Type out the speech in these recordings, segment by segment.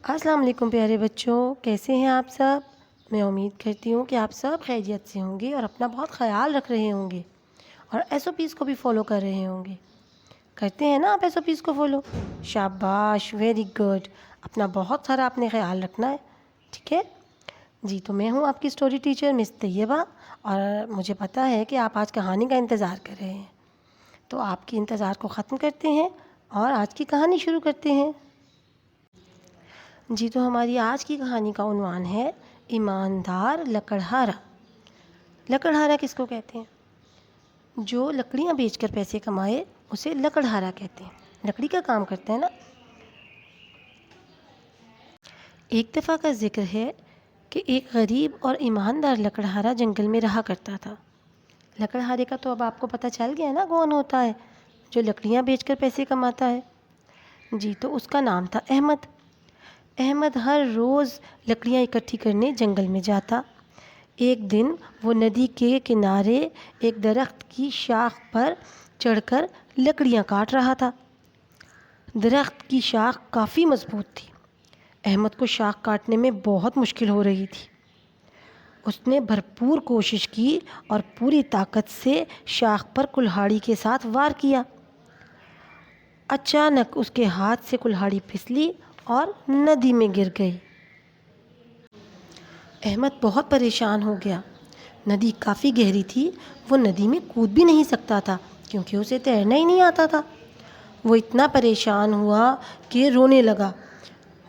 السلام علیکم پیارے بچوں، کیسے ہیں آپ سب؟ میں امید کرتی ہوں کہ آپ سب خیریت سے ہوں گے اور اپنا بہت خیال رکھ رہے ہوں گے اور ایس او پیز کو بھی فالو کر رہے ہوں گے۔ کرتے ہیں نا آپ ایس او پیز کو فالو؟ شاباش، ویری گڈ۔ اپنا بہت سارا اپنے خیال رکھنا ہے، ٹھیک ہے جی؟ تو میں ہوں آپ کی اسٹوری ٹیچر مس طیبہ، اور مجھے پتہ ہے کہ آپ آج کہانی کا انتظار کر رہے ہیں، تو آپ کے انتظار کو ختم کرتے ہیں اور آج کی کہانی شروع کرتے ہیں۔ جی تو ہماری آج کی کہانی کا عنوان ہے ایماندار لکڑہارا۔ لکڑہارا کس کو کہتے ہیں؟ جو لکڑیاں بیچ کر پیسے کمائے اسے لکڑہارا کہتے ہیں، لکڑی کا کام کرتے ہیں نا۔ ایک دفعہ کا ذکر ہے کہ ایک غریب اور ایماندار لکڑہارا جنگل میں رہا کرتا تھا۔ لکڑہارے کا تو اب آپ کو پتہ چل گیا نا کون ہوتا ہے، جو لکڑیاں بیچ کر پیسے کماتا ہے۔ جی تو اس کا نام تھا احمد۔ احمد ہر روز لکڑیاں اکٹھی کرنے جنگل میں جاتا۔ ایک دن وہ ندی کے کنارے ایک درخت کی شاخ پر چڑھ کر لکڑیاں کاٹ رہا تھا۔ درخت کی شاخ کافی مضبوط تھی۔ احمد کو شاخ کاٹنے میں بہت مشکل ہو رہی تھی۔ اس نے بھرپور کوشش کی اور پوری طاقت سے شاخ پر کلہاڑی کے ساتھ وار کیا۔ اچانک اس کے ہاتھ سے کلہاڑی پھسلی اور ندی میں گر گئی۔ احمد بہت پریشان ہو گیا۔ ندی کافی گہری تھی، وہ ندی میں کود بھی نہیں سکتا تھا کیونکہ اسے تیرنا ہی نہیں آتا تھا۔ وہ اتنا پریشان ہوا کہ رونے لگا۔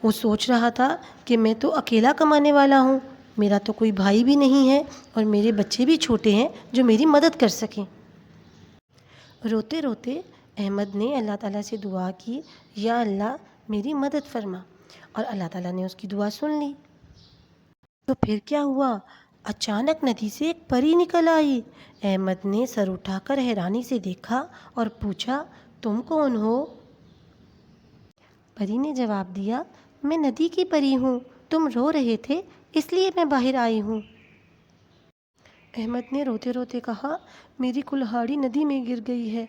وہ سوچ رہا تھا کہ میں تو اکیلا کمانے والا ہوں، میرا تو کوئی بھائی بھی نہیں ہے اور میرے بچے بھی چھوٹے ہیں جو میری مدد کر سکیں۔ روتے روتے احمد نے اللہ تعالیٰ سے دعا کی، یا اللہ میری مدد فرما، اور اللہ تعالیٰ نے اس کی دعا سن لی۔ تو پھر کیا ہوا؟ اچانک ندی سے ایک پری نکل آئی۔ احمد نے سر اٹھا کر حیرانی سے دیکھا اور پوچھا، تم کون ہو؟ پری نے جواب دیا، میں ندی کی پری ہوں، تم رو رہے تھے اس لیے میں باہر آئی ہوں۔ احمد نے روتے روتے کہا، میری کلہاڑی ندی میں گر گئی ہے۔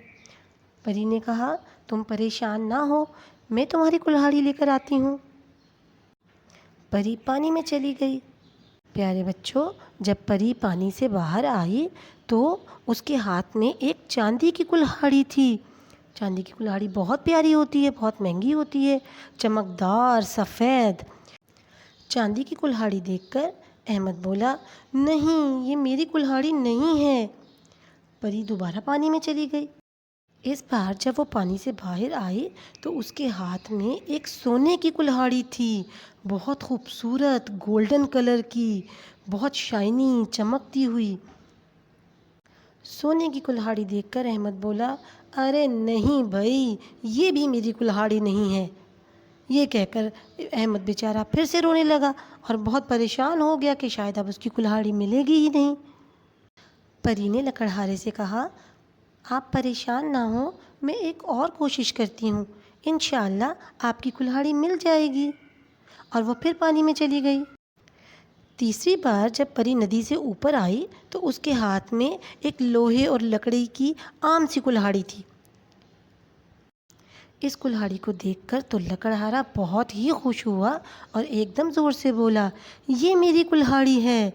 پری نے کہا، تم پریشان نہ ہو، میں تمہاری کلہاڑی لے کر آتی ہوں۔ پری پانی میں چلی گئی۔ پیارے بچوں، جب پری پانی سے باہر آئی تو اس کے ہاتھ میں ایک چاندی کی کلہاڑی تھی۔ چاندی کی کلہاڑی بہت پیاری ہوتی ہے، بہت مہنگی ہوتی ہے، چمکدار، سفید۔ چاندی کی کلہاڑی دیکھ کر احمد بولا، نہیں، یہ میری کلہاڑی نہیں ہے۔ پری دوبارہ پانی میں چلی گئی۔ اس بار جب وہ پانی سے باہر آئی تو اس کے ہاتھ میں ایک سونے کی کلہاڑی تھی، بہت خوبصورت، گولڈن کلر کی، بہت شائنی، چمکتی ہوئی۔ سونے کی کلہاڑی دیکھ کر احمد بولا، ارے نہیں بھائی، یہ بھی میری کلہاڑی نہیں ہے۔ یہ کہہ کر احمد بیچارہ پھر سے رونے لگا اور بہت پریشان ہو گیا کہ شاید اب اس کی کلہاڑی ملے گی ہی نہیں۔ پری نے لکڑہارے سے کہا، آپ پریشان نہ ہوں، میں ایک اور کوشش کرتی ہوں، انشاءاللہ آپ کی کلہاڑی مل جائے گی۔ اور وہ پھر پانی میں چلی گئی۔ تیسری بار جب پری ندی سے اوپر آئی تو اس کے ہاتھ میں ایک لوہے اور لکڑی کی عام سی کلہاڑی تھی۔ اس کلہاڑی کو دیکھ کر تو لکڑہارا بہت ہی خوش ہوا اور ایک دم زور سے بولا، یہ میری کلہاڑی ہے،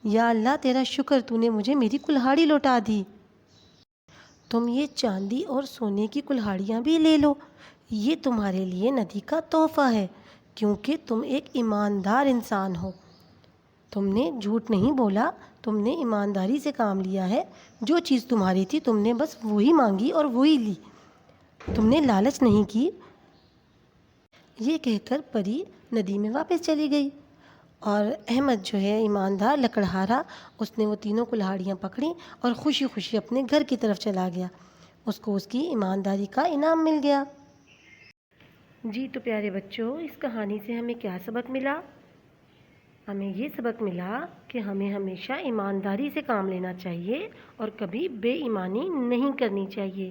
یا اللہ تیرا شکر، تو نے مجھے میری کلہاڑی لوٹا دی۔ تم یہ چاندی اور سونے کی کلہاڑیاں بھی لے لو، یہ تمہارے لیے ندی کا تحفہ ہے، کیونکہ تم ایک ایماندار انسان ہو۔ تم نے جھوٹ نہیں بولا، تم نے ایمانداری سے کام لیا ہے، جو چیز تمہاری تھی تم نے بس وہی مانگی اور وہی لی، تم نے لالچ نہیں کی۔ یہ کہہ کر پری ندی میں واپس چلی گئی اور احمد جو ہے ایماندار لکڑہارا، اس نے وہ تینوں کلہاڑیاں پکڑیں اور خوشی خوشی اپنے گھر کی طرف چلا گیا۔ اس کو اس کی ایمانداری کا انعام مل گیا۔ جی تو پیارے بچوں، اس کہانی سے ہمیں کیا سبق ملا؟ ہمیں یہ سبق ملا کہ ہمیں ہمیشہ ایمانداری سے کام لینا چاہیے اور کبھی بے ایمانی نہیں کرنی چاہیے۔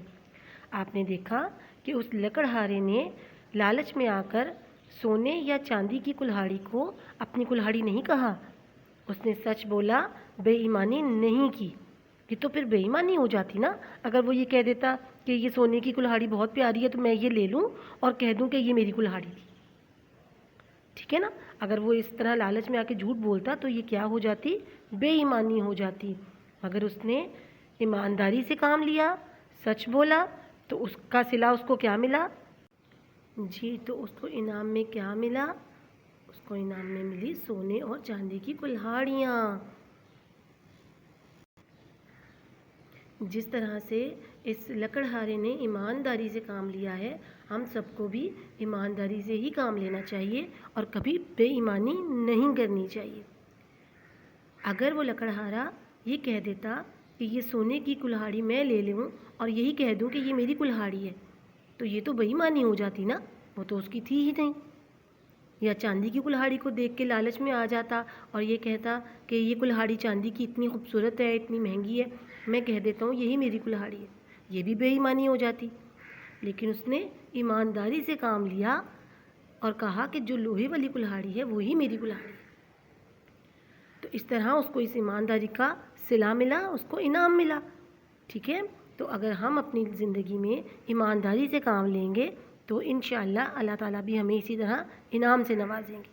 آپ نے دیکھا کہ اس لکڑہارے نے لالچ میں آ کر سونے یا چاندی کی کلہاڑی کو اپنی کلہاڑی نہیں کہا، اس نے سچ بولا، بے ایمانی نہیں کی۔ یہ تو پھر بے ایمانی ہو جاتی نا، اگر وہ یہ کہہ دیتا کہ یہ سونے کی کلہاڑی بہت پیاری ہے تو میں یہ لے لوں اور کہہ دوں کہ یہ میری کلہاڑی تھی۔ ٹھیک ہے نا. اگر وہ اس طرح لالچ میں آ کے جھوٹ بولتا تو یہ کیا ہو جاتی؟ بے ایمانی ہو جاتی. اگر اس نے ایمانداری سے کام لیا، سچ بولا، تو اس کا صلہ اس کو کیا ملا؟ جی، تو اس کو انعام میں کیا ملا؟ اس کو انعام میں ملی سونے اور چاندی کی کلہاڑیاں. جس طرح سے اس لکڑہارے نے ایمانداری سے کام لیا ہے، ہم سب کو بھی ایمانداری سے ہی کام لینا چاہیے اور کبھی بے ایمانی نہیں کرنی چاہیے. اگر وہ لکڑہارا یہ کہہ دیتا کہ یہ سونے کی کلہاڑی میں لے لوں اور یہی کہہ دوں کہ یہ میری کلہاڑی ہے، تو یہ تو بے ایمانی ہو جاتی نا، وہ تو اس کی تھی ہی نہیں. یا چاندی کی کلہاڑی کو دیکھ کے لالچ میں آ جاتا اور یہ کہتا کہ یہ کلہاڑی چاندی کی اتنی خوبصورت ہے، اتنی مہنگی ہے، میں کہہ دیتا ہوں یہی میری کلہاڑی ہے، یہ بھی بے ایمانی ہو جاتی. لیکن اس نے ایمانداری سے کام لیا اور کہا کہ جو لوہے والی کلہاڑی ہے وہی میری کلہاڑی ہے. تو اس طرح اس کو اس ایمانداری کا صلہ ملا، اس کو انعام ملا. ٹھیک ہے. تو اگر ہم اپنی زندگی میں ایمانداری سے کام لیں گے تو انشاءاللہ اللہ تعالیٰ بھی ہمیں اسی طرح انعام سے نوازیں گے.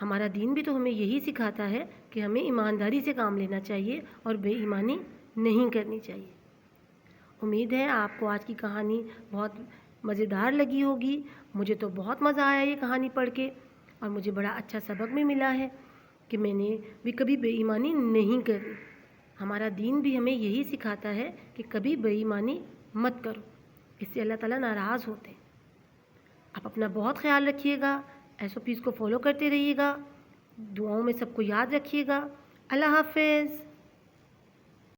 ہمارا دین بھی تو ہمیں یہی سکھاتا ہے کہ ہمیں ایمانداری سے کام لینا چاہیے اور بے ایمانی نہیں کرنی چاہیے. امید ہے آپ کو آج کی کہانی بہت مزیدار لگی ہوگی. مجھے تو بہت مزہ آیا یہ کہانی پڑھ کے اور مجھے بڑا اچھا سبق بھی ملا ہے کہ میں نے بھی کبھی بے ایمانی نہیں کرنی. ہمارا دین بھی ہمیں یہی سکھاتا ہے کہ کبھی بے ایمانی مت کرو، اس سے اللہ تعالیٰ ناراض ہوتے ہیں. آپ اپنا بہت خیال رکھیے گا، SOPs کو فالو کرتے رہیے گا، دعاؤں میں سب کو یاد رکھیے گا. اللہ حافظ.